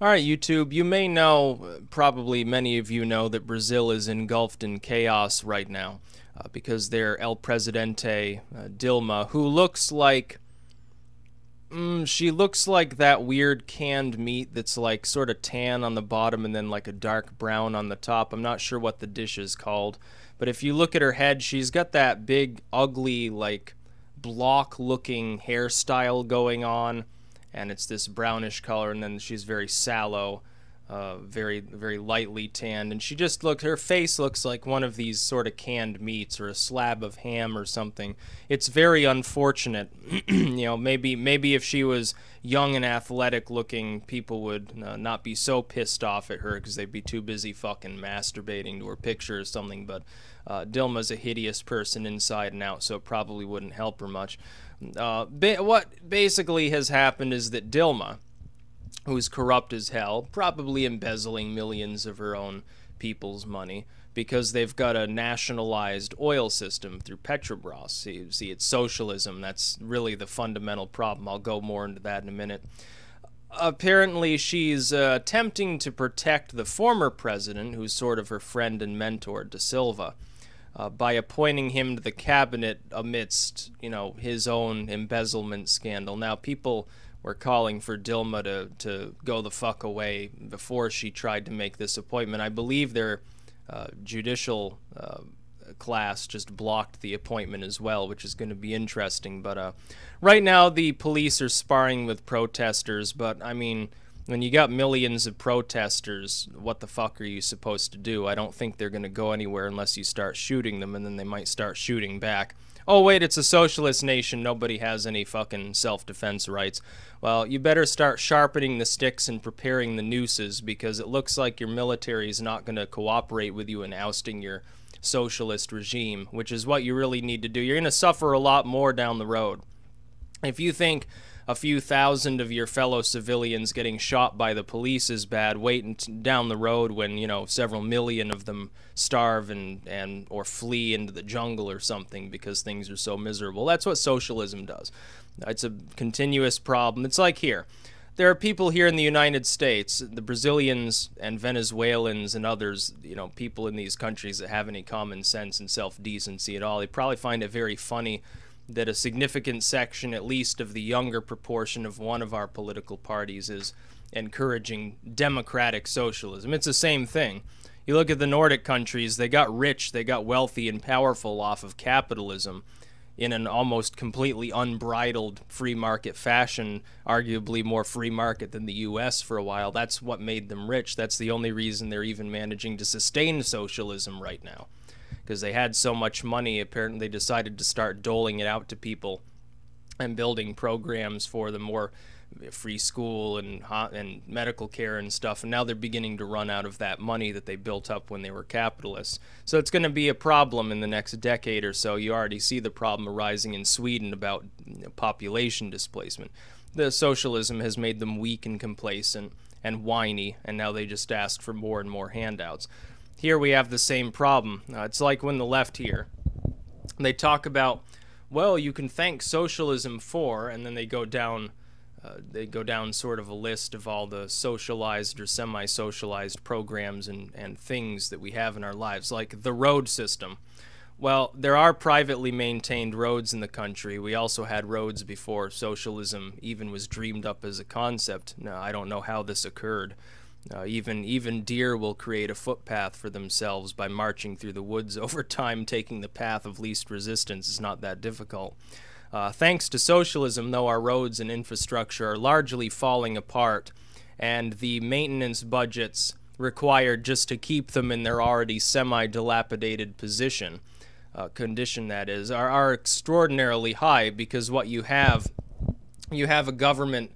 All right, YouTube, you may know, probably many of you know, that Brazil is engulfed in chaos right now because their El Presidente, Dilma, who looks like, she looks like that weird canned meat that's like sort of tan on the bottom and then like a dark brown on the top. I'm not sure what the dish is called, but if you look at her head, she's got that big, ugly, like block looking hairstyle going on, and it's this brownish color, and then she's very sallow, very lightly tanned, and she just looks, her face looks like one of these sort of canned meats or a slab of ham or something. It's very unfortunate. Maybe if she was young and athletic looking, people would not be so pissed off at her because they'd be too busy fucking masturbating to her picture or something. But Dilma's a hideous person inside and out, so it probably wouldn't help her much. What basically has happened is that Dilma, who's corrupt as hell, probably embezzling millions of her own people's money because they've got a nationalized oil system through Petrobras. See, it's socialism. That's really the fundamental problem. I'll go more into that in a minute. Apparently, she's attempting to protect the former president, who's sort of her friend and mentor, Da Silva, by appointing him to the cabinet amidst, his own embezzlement scandal. Now, people were calling for Dilma to go the fuck away before she tried to make this appointment. I believe their judicial class just blocked the appointment as well, which is going to be interesting. But right now, the police are sparring with protesters. But I mean, when you got millions of protesters, what the fuck are you supposed to do? I don't think they're going to go anywhere unless you start shooting them, and then they might start shooting back. Oh, wait, it's a socialist nation. Nobody has any fucking self-defense rights. Well, you better start sharpening the sticks and preparing the nooses, because it looks like your military is not going to cooperate with you in ousting your socialist regime, which is what you really need to do. You're going to suffer a lot more down the road. If you think a few thousand of your fellow civilians getting shot by the police is bad, wait down the road when, several million of them starve and or flee into the jungle or something because things are so miserable. That's what socialism does. It's a continuous problem. It's like here. There are people here in the United States, the Brazilians and Venezuelans and others, people in these countries that have any common sense and self-decency at all. They probably find it very funny that a significant section, at least of the younger proportion of one of our political parties, is encouraging democratic socialism. It's the same thing. You look at the Nordic countries, they got rich, they got wealthy and powerful off of capitalism in an almost completely unbridled free market fashion, arguably more free market than the US for a while. That's what made them rich. That's the only reason they're even managing to sustain socialism right now. Because they had so much money, apparently they decided to start doling it out to people and building programs for them, more free school and medical care and stuff, and now they're beginning to run out of that money that they built up when they were capitalists. So it's going to be a problem in the next decade or so. You already see the problem arising in Sweden about population displacement. The socialism has made them weak and complacent and whiny, and now they just ask for more and more handouts. Here we have the same problem. It's like when the left here, they talk about, well, you can thank socialism for, and then they go down sort of a list of all the socialized or semi-socialized programs and things that we have in our lives, like the road system. Well, there are privately maintained roads in the country. We also had roads before socialism even was dreamed up as a concept. Now, I don't know how this occurred. Even deer will create a footpath for themselves by marching through the woods over time. Taking the path of least resistance is not that difficult. Thanks to socialism, though, our roads and infrastructure are largely falling apart, and the maintenance budgets required just to keep them in their already semi-dilapidated condition that is, are extraordinarily high, because what you have a government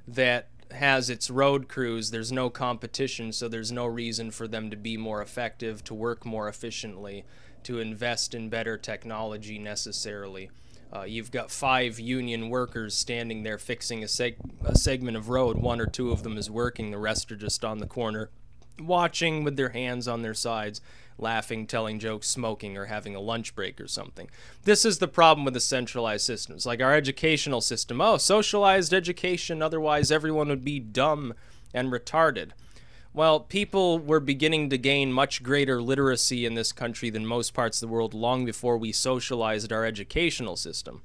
that has its road crews. There's no competition, so there's no reason for them to be more effective, to work more efficiently, to invest in better technology necessarily. You've got 5 union workers standing there fixing a segment of road. 1 or 2 of them is working, the rest are just on the corner watching with their hands on their sides, laughing, telling jokes, smoking, or having a lunch break or something. This is the problem with the centralized systems. Like our educational system, socialized education, otherwise everyone would be dumb. and retarded. Well, people were beginning to gain much greater literacy in this country than most parts of the world long before we socialized our educational system.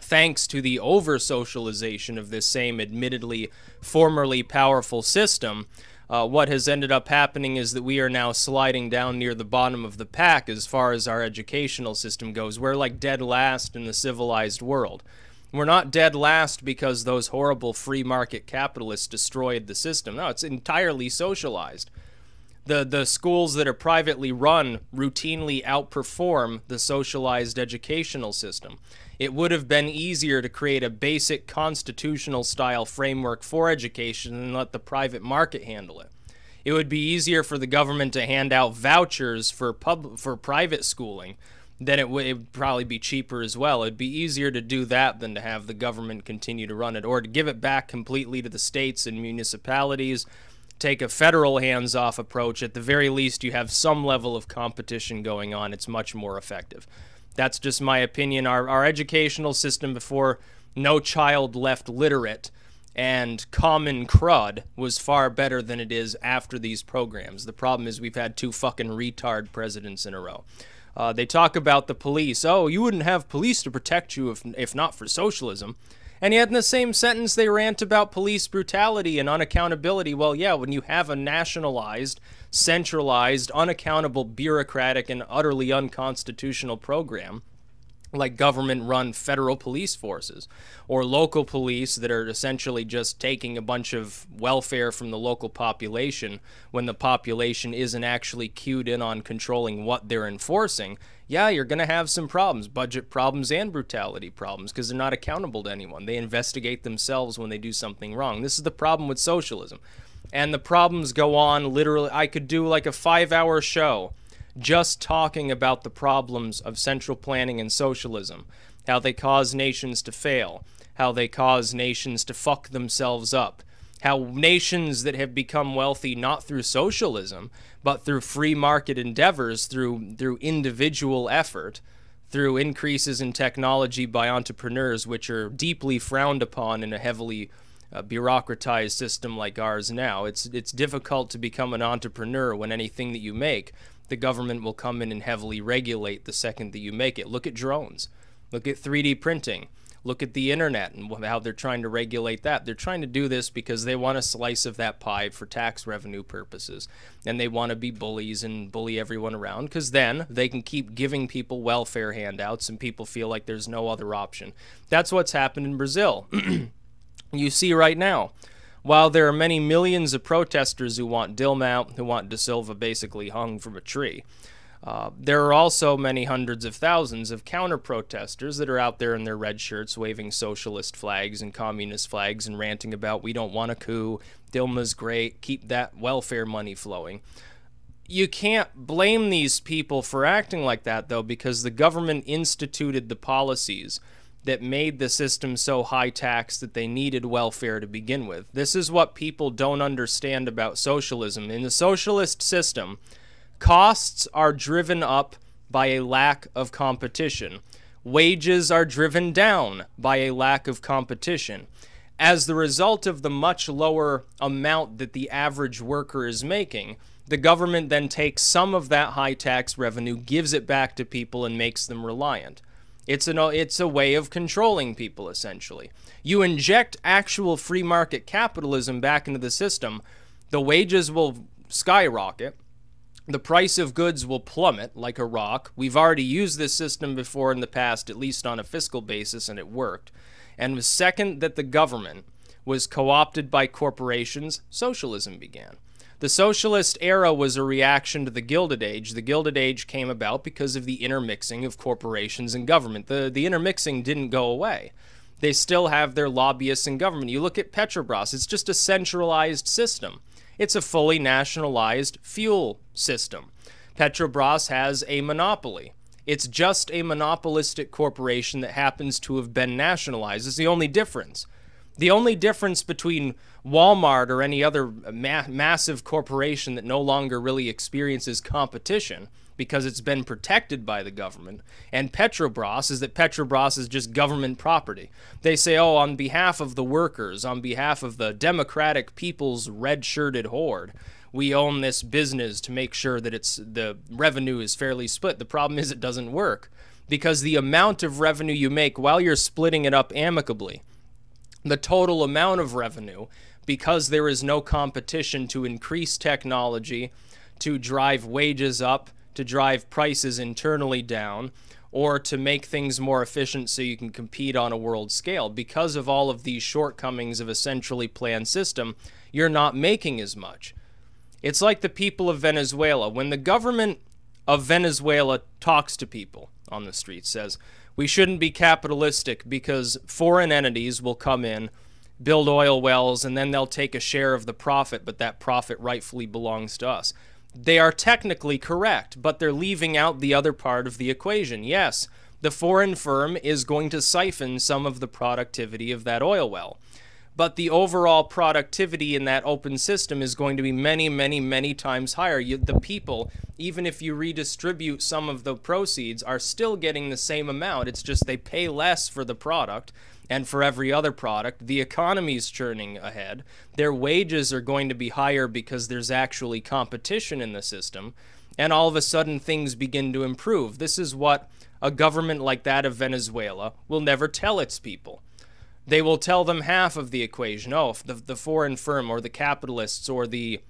Thanks to the over-socialization of this same admittedly formerly powerful system, what has ended up happening is that we are now sliding down near the bottom of the pack as far as our educational system goes. We're like dead last in the civilized world. We're not dead last because those horrible free market capitalists destroyed the system. No, it's entirely socialized. The schools that are privately run routinely outperform the socialized educational system. It would have been easier to create a basic constitutional style framework for education and let the private market handle it. It would be easier for the government to hand out vouchers for private schooling. Then it would probably be cheaper as well. It'd be easier to do that than to have the government continue to run it, or to give it back completely to the states and municipalities, take a federal hands-off approach. At the very least, you have some level of competition going on. It's much more effective. That's just my opinion. Our educational system before No Child Left Literate and Common Crud was far better than it is after these programs. The problem is we've had two fucking retard presidents in a row. They talk about the police. Oh, you wouldn't have police to protect you if not for socialism. And yet in the same sentence, they rant about police brutality and unaccountability. Well, yeah, when you have a nationalized, centralized, unaccountable, bureaucratic, and utterly unconstitutional program, like government-run federal police forces, or local police that are essentially just taking a bunch of welfare from the local population when the population isn't actually cued in on controlling what they're enforcing, yeah, you're going to have some problems, budget problems and brutality problems, because they're not accountable to anyone. They investigate themselves when they do something wrong. This is the problem with socialism. And the problems go on literally. I could do like a 5-hour show just talking about the problems of central planning and socialism, how they cause nations to fail, how they cause nations to fuck themselves up, how nations that have become wealthy not through socialism, but through free market endeavors, through individual effort, through increases in technology by entrepreneurs, which are deeply frowned upon in a heavily bureaucratized system like ours now. It's difficult to become an entrepreneur when anything that you make, the government will come in and heavily regulate the second that you make it. Look at drones. Look at 3D printing. Look at the internet and how they're trying to regulate that. They're trying to do this because they want a slice of that pie for tax revenue purposes. And they want to be bullies and bully everyone around, because then they can keep giving people welfare handouts and people feel like there's no other option. That's what's happened in Brazil. You see right now, while there are many millions of protesters who want Dilma out, who want Da Silva basically hung from a tree, there are also many hundreds of thousands of counter-protesters that are out there in their red shirts waving socialist flags and communist flags and ranting about, we don't want a coup, Dilma's great, keep that welfare money flowing. You can't blame these people for acting like that, though, because the government instituted the policies that made the system so high tax that they needed welfare to begin with. This is what people don't understand about socialism. In the socialist system, costs are driven up by a lack of competition. Wages are driven down by a lack of competition. As the result of the much lower amount that the average worker is making, the government then takes some of that high tax revenue, gives it back to people, and makes them reliant. It's a way of controlling people, essentially. You inject actual free market capitalism back into the system, the wages will skyrocket, the price of goods will plummet like a rock. We've already used this system before in the past, at least on a fiscal basis, and it worked. And the second that the government was co-opted by corporations, socialism began. The socialist era was a reaction to the Gilded Age. The Gilded Age came about because of the intermixing of corporations and government. The intermixing didn't go away. They still have their lobbyists in government. You look at Petrobras, it's just a centralized system. It's a fully nationalized fuel system. Petrobras has a monopoly. It's just a monopolistic corporation that happens to have been nationalized. It's the only difference. The only difference between Walmart or any other massive corporation that no longer really experiences competition, because it's been protected by the government, and Petrobras is that Petrobras is just government property. They say, oh, on behalf of the workers, on behalf of the democratic people's red-shirted horde, we own this business to make sure that the revenue is fairly split. The problem is it doesn't work, because the amount of revenue you make while you're splitting it up amicably, the total amount of revenue, because there is no competition to increase technology, to drive wages up, to drive prices internally down, or to make things more efficient so you can compete on a world scale. Because of all of these shortcomings of a centrally planned system, you're not making as much. It's like the people of Venezuela. When the government of Venezuela talks to people on the street, says, we shouldn't be capitalistic because foreign entities will come in, build oil wells, and then they'll take a share of the profit, but that profit rightfully belongs to us. They are technically correct, but they're leaving out the other part of the equation. Yes, the foreign firm is going to siphon some of the productivity of that oil well, but the overall productivity in that open system is going to be many, many, many times higher. The people, even if you redistribute some of the proceeds, are still getting the same amount. It's just they pay less for the product, and for every other product, the economy's churning ahead. Their wages are going to be higher because there's actually competition in the system, and all of a sudden things begin to improve. This is what a government like that of Venezuela will never tell its people. They will tell them half of the equation. Oh, if the foreign firm or the capitalists or the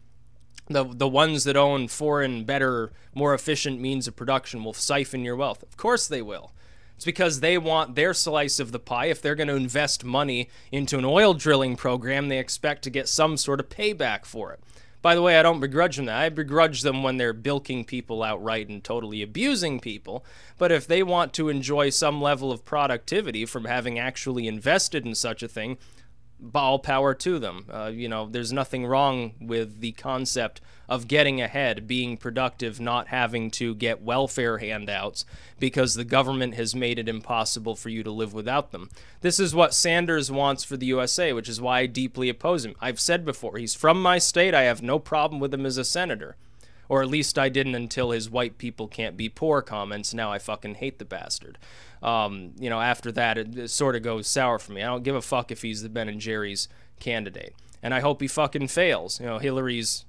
ones that own foreign, better, more efficient means of production will siphon your wealth. Of course they will. It's because they want their slice of the pie. If they're going to invest money into an oil drilling program, they expect to get some sort of payback for it. By the way, I don't begrudge them that. I begrudge them when they're bilking people outright and totally abusing people. But if they want to enjoy some level of productivity from having actually invested in such a thing, all power to them. There's nothing wrong with the concept of getting ahead, being productive, not having to get welfare handouts because the government has made it impossible for you to live without them. This is what Sanders wants for the USA, which is why I deeply oppose him. I've said before, he's from my state. I have no problem with him as a senator. Or at least I didn't until his white people can't be poor comments. Now I fucking hate the bastard. After that, it sort of goes sour for me. I don't give a fuck if he's the Ben and Jerry's candidate. And I hope he fucking fails. Hillary's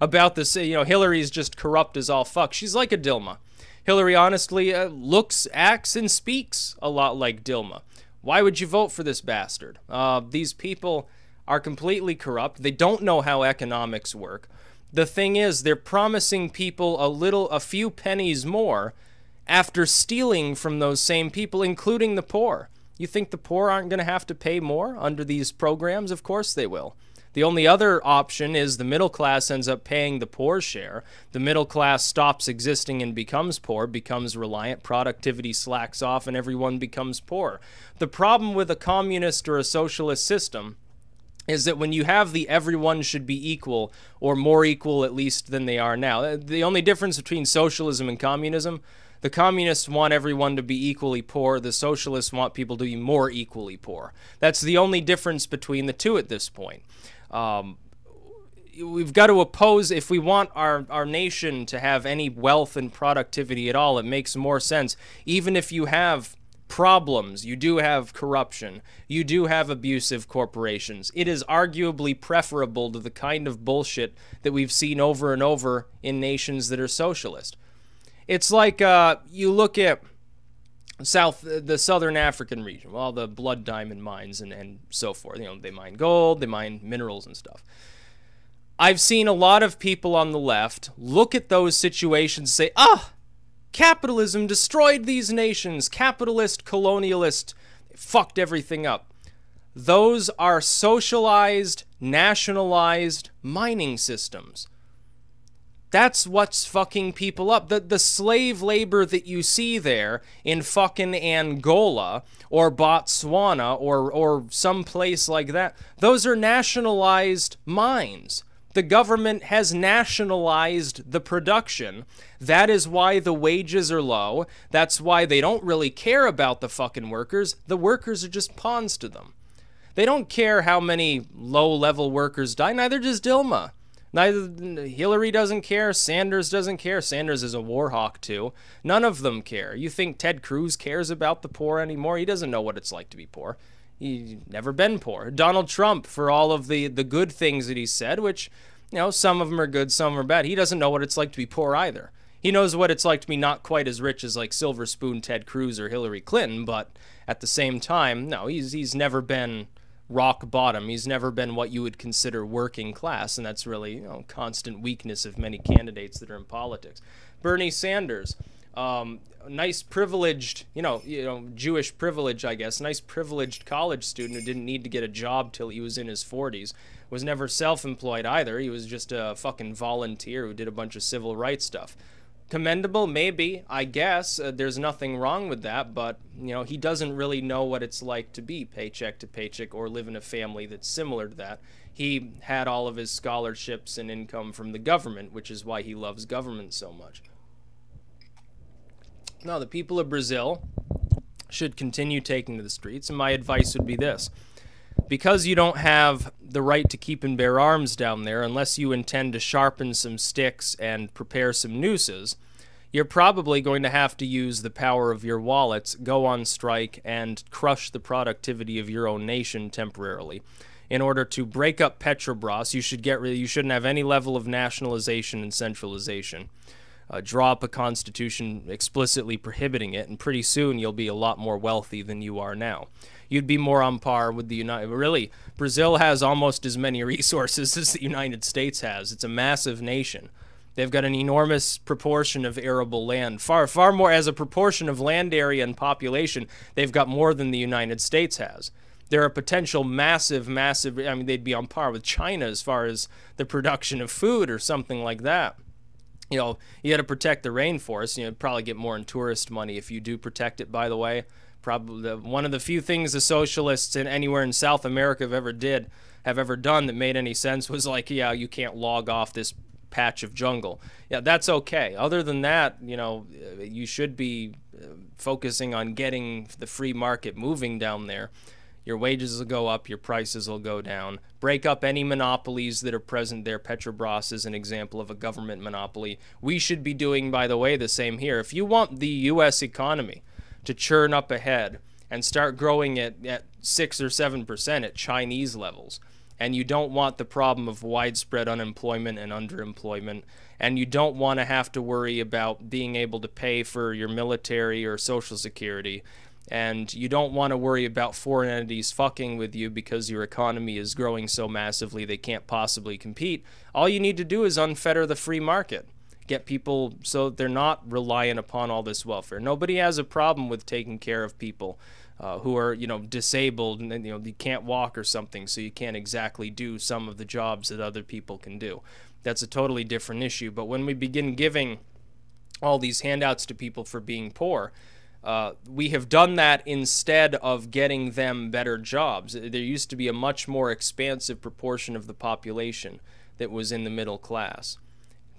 about this, Hillary's just corrupt as all fuck. She's like a Dilma. Hillary honestly looks, acts, and speaks a lot like Dilma. Why would you vote for this bastard? These people are completely corrupt. They don't know how economics work. The thing is, they're promising people a few pennies more after stealing from those same people, including the poor. You think the poor aren't going to have to pay more under these programs? Of course they will. The only other option is the middle class ends up paying the poor's share. The middle class stops existing and becomes poor, becomes reliant, productivity slacks off, and everyone becomes poor. The problem with a communist or a socialist system is that when you have the everyone should be equal, or more equal at least than they are now, the only difference between socialism and communism, the communists want everyone to be equally poor, the socialists want people to be more equally poor. That's the only difference between the two at this point. We've got to oppose, if we want our nation to have any wealth and productivity at all, it makes more sense. Even if you have problems, you do have corruption, you do have abusive corporations, it is arguably preferable to the kind of bullshit that we've seen over and over in nations that are socialist. It's like you look at the southern African region, all the blood diamond mines and so forth. They mine gold, they mine minerals and stuff. I've seen a lot of people on the left look at those situations and say, capitalism destroyed these nations. Capitalist, colonialist, fucked everything up. Those are socialized, nationalized mining systems. That's what's fucking people up. The slave labor that you see there in fucking Angola or Botswana or some place like that, those are nationalized mines. The government has nationalized the production. That is why the wages are low. That's why they don't really care about the fucking workers. The workers are just pawns to them. They don't care how many low-level workers die. Neither does Dilma. Neither Hillary doesn't care, Sanders doesn't care. Sanders is a war hawk too. None of them care. You think Ted Cruz cares about the poor anymore? He doesn't know what it's like to be poor. He's never been poor. Donald Trump, for all of the good things that he said, which, you know, some of them are good, some are bad, he doesn't know what it's like to be poor either. He knows what it's like to be not quite as rich as like Silver Spoon Ted Cruz or Hillary Clinton, but at the same time, no, he's never been rock bottom. He's never been what you would consider working class, and that's really, you know, constant weakness of many candidates that are in politics. Bernie Sanders, nice privileged, Jewish privilege, I guess, nice privileged college student who didn't need to get a job till he was in his 40s, was never self-employed either. He was just a fucking volunteer who did a bunch of civil rights stuff. Commendable, maybe, I guess. There's nothing wrong with that, but, you know, he doesn't really know what it's like to be paycheck to paycheck or live in a family that's similar to that. He had all of his scholarships and income from the government, which is why he loves government so much. Now, the people of Brazil should continue taking to the streets, and my advice would be this. Because you don't have the right to keep and bear arms down there, unless you intend to sharpen some sticks and prepare some nooses, you're probably going to have to use the power of your wallets, go on strike, and crush the productivity of your own nation temporarily. In order to break up Petrobras, you shouldn't have any level of nationalization and centralization. Draw up a constitution explicitly prohibiting it, and pretty soon you'll be a lot more wealthy than you are now. You'd be more on par with the United... Really, Brazil has almost as many resources as the United States has. It's a massive nation. They've got an enormous proportion of arable land. Far more as a proportion of land area and population, they've got more than the United States has. They're a potential massive... I mean, they'd be on par with China as far as the production of food or something like that. You know, you got to protect the rainforest. You know, probably get more in tourist money if you do protect it, by the way. Probably one of the few things the socialists anywhere in South America have ever done that made any sense was like, yeah, you can't log off this patch of jungle. Yeah, that's okay. Other than that, you know, you should be focusing on getting the free market moving down there. Your wages will go up, your prices will go down. Break up any monopolies that are present there. Petrobras is an example of a government monopoly. We should be doing, by the way, the same here. If you want the U.S. economy to churn up ahead and start growing it at 6 or 7% at Chinese levels, and you don't want the problem of widespread unemployment and underemployment, and you don't want to have to worry about being able to pay for your military or Social Security, and you don't want to worry about foreign entities fucking with you because your economy is growing so massively they can't possibly compete, all you need to do is unfetter the free market. Get people so they're not reliant upon all this welfare. Nobody has a problem with taking care of people who are, you know, disabled and, you know, you can't walk or something, so you can't exactly do some of the jobs that other people can do. That's a totally different issue. But when we begin giving all these handouts to people for being poor, we have done that instead of getting them better jobs. There used to be a much more expansive proportion of the population that was in the middle class.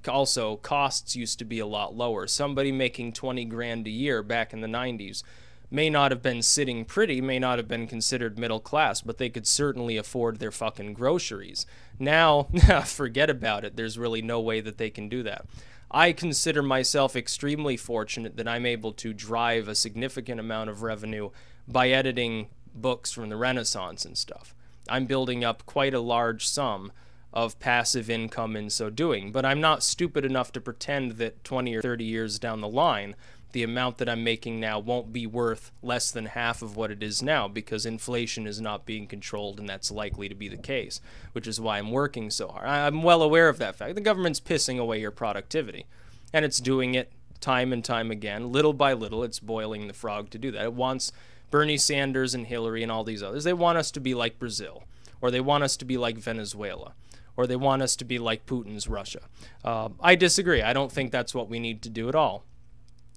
Also, costs used to be a lot lower. Somebody making 20 grand a year back in the 90s may not have been sitting pretty, may not have been considered middle class, but they could certainly afford their fucking groceries. Now, forget about it. There's really no way that they can do that. I consider myself extremely fortunate that I'm able to drive a significant amount of revenue by editing books from the Renaissance and stuff. I'm building up quite a large sum of passive income in so doing, but I'm not stupid enough to pretend that 20 or 30 years down the line, the amount that I'm making now won't be worth less than half of what it is now, because inflation is not being controlled, and that's likely to be the case, which is why I'm working so hard. I'm well aware of that fact. The government's pissing away your productivity, and it's doing it time and time again. Little by little, it's boiling the frog to do that. It wants Bernie Sanders and Hillary and all these others. They want us to be like Brazil, or they want us to be like Venezuela, or they want us to be like Putin's Russia. I disagree. I don't think that's what we need to do at all.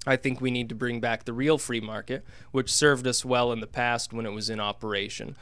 I think we need to bring back the real free market, which served us well in the past when it was in operation.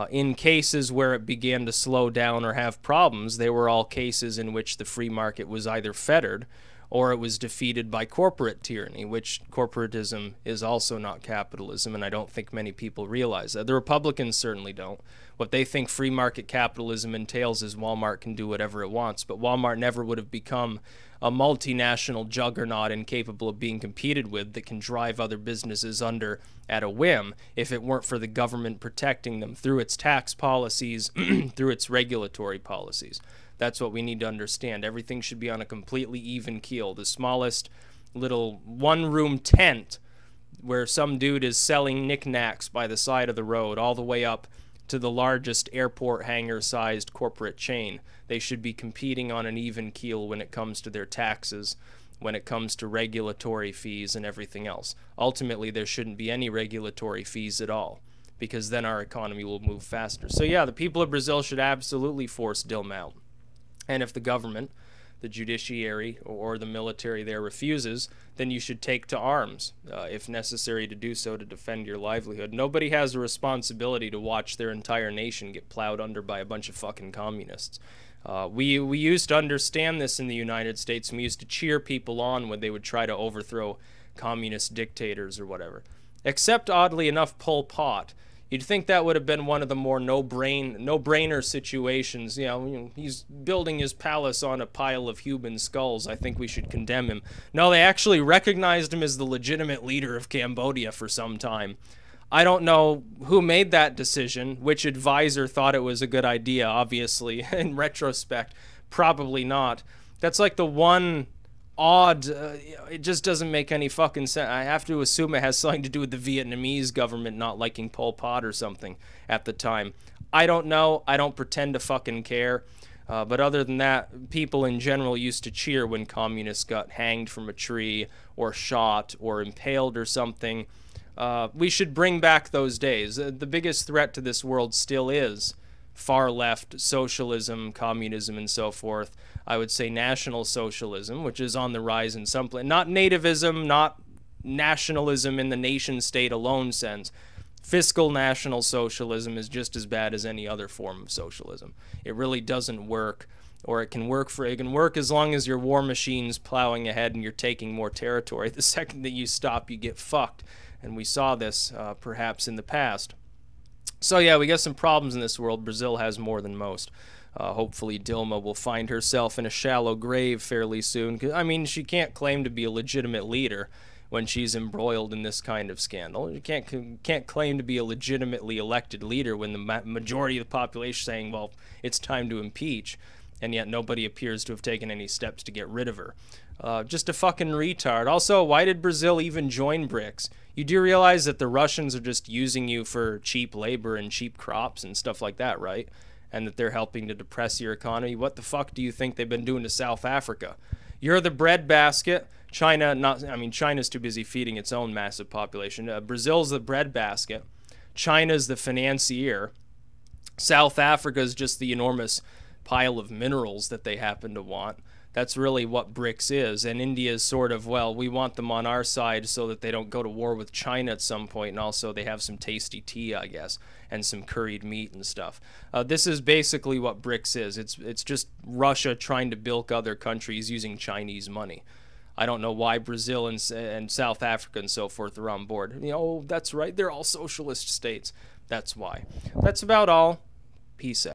In cases where it began to slow down or have problems, they were all cases in which the free market was either fettered or it was defeated by corporate tyranny, which corporatism is also not capitalism, and I don't think many people realize that. The Republicans certainly don't. What they think free market capitalism entails is Walmart can do whatever it wants, but Walmart never would have become a multinational juggernaut incapable of being competed with that can drive other businesses under at a whim if it weren't for the government protecting them through its tax policies, through its regulatory policies. That's what we need to understand. Everything should be on a completely even keel. The smallest little one-room tent where some dude is selling knickknacks by the side of the road all the way up to the largest airport hangar-sized corporate chain. They should be competing on an even keel when it comes to their taxes, when it comes to regulatory fees and everything else. Ultimately, there shouldn't be any regulatory fees at all, because then our economy will move faster. So yeah, the people of Brazil should absolutely force Dilma out. And if the government, the judiciary, or the military there refuses, then you should take to arms, if necessary to do so, to defend your livelihood. Nobody has a responsibility to watch their entire nation get plowed under by a bunch of fucking communists. We used to understand this in the United States, and we used to cheer people on when they would try to overthrow communist dictators or whatever. Except, oddly enough, Pol Pot. You'd think that would have been one of the more no-brainer situations. You know, he's building his palace on a pile of human skulls. I think we should condemn him. No, they actually recognized him as the legitimate leader of Cambodia for some time. I don't know who made that decision, which advisor thought it was a good idea, obviously. In retrospect, probably not. That's like the one odd, it just doesn't make any fucking sense. I have to assume it has something to do with the Vietnamese government not liking Pol Pot or something at the time. I don't know. I don't pretend to fucking care. But other than that, people in general used to cheer when communists got hanged from a tree or shot or impaled or something. We should bring back those days. The biggest threat to this world still is far left socialism, communism, and so forth. I would say National Socialism, which is on the rise in some places. Not nativism, not nationalism in the nation-state alone sense. Fiscal National Socialism is just as bad as any other form of socialism. It really doesn't work, or it can work as long as your war machine's plowing ahead and you're taking more territory. The second that you stop, you get fucked. And we saw this perhaps in the past. So yeah, we got some problems in this world. Brazil has more than most. Hopefully Dilma will find herself in a shallow grave fairly soon. I mean, she can't claim to be a legitimate leader when she's embroiled in this kind of scandal. You can't claim to be a legitimately elected leader when the majority of the population is saying, well, it's time to impeach, and yet nobody appears to have taken any steps to get rid of her. Just a fucking retard. Also, why did Brazil even join BRICS? You do realize that the Russians are just using you for cheap labor and cheap crops and stuff like that, right? And that they're helping to depress your economy. What the fuck do you think they've been doing to South Africa? You're the breadbasket. China's too busy feeding its own massive population. Brazil's the breadbasket. China's the financier. South Africa's just the enormous pile of minerals that they happen to want. That's really what BRICS is. And India's sort of, well, we want them on our side so that they don't go to war with China at some point, and also they have some tasty tea, I guess, and some curried meat and stuff. This is basically what BRICS is. It's just Russia trying to bilk other countries using Chinese money. I don't know why Brazil and South Africa and so forth are on board. You know, that's right, they're all socialist states. That's why. That's about all. Peace out.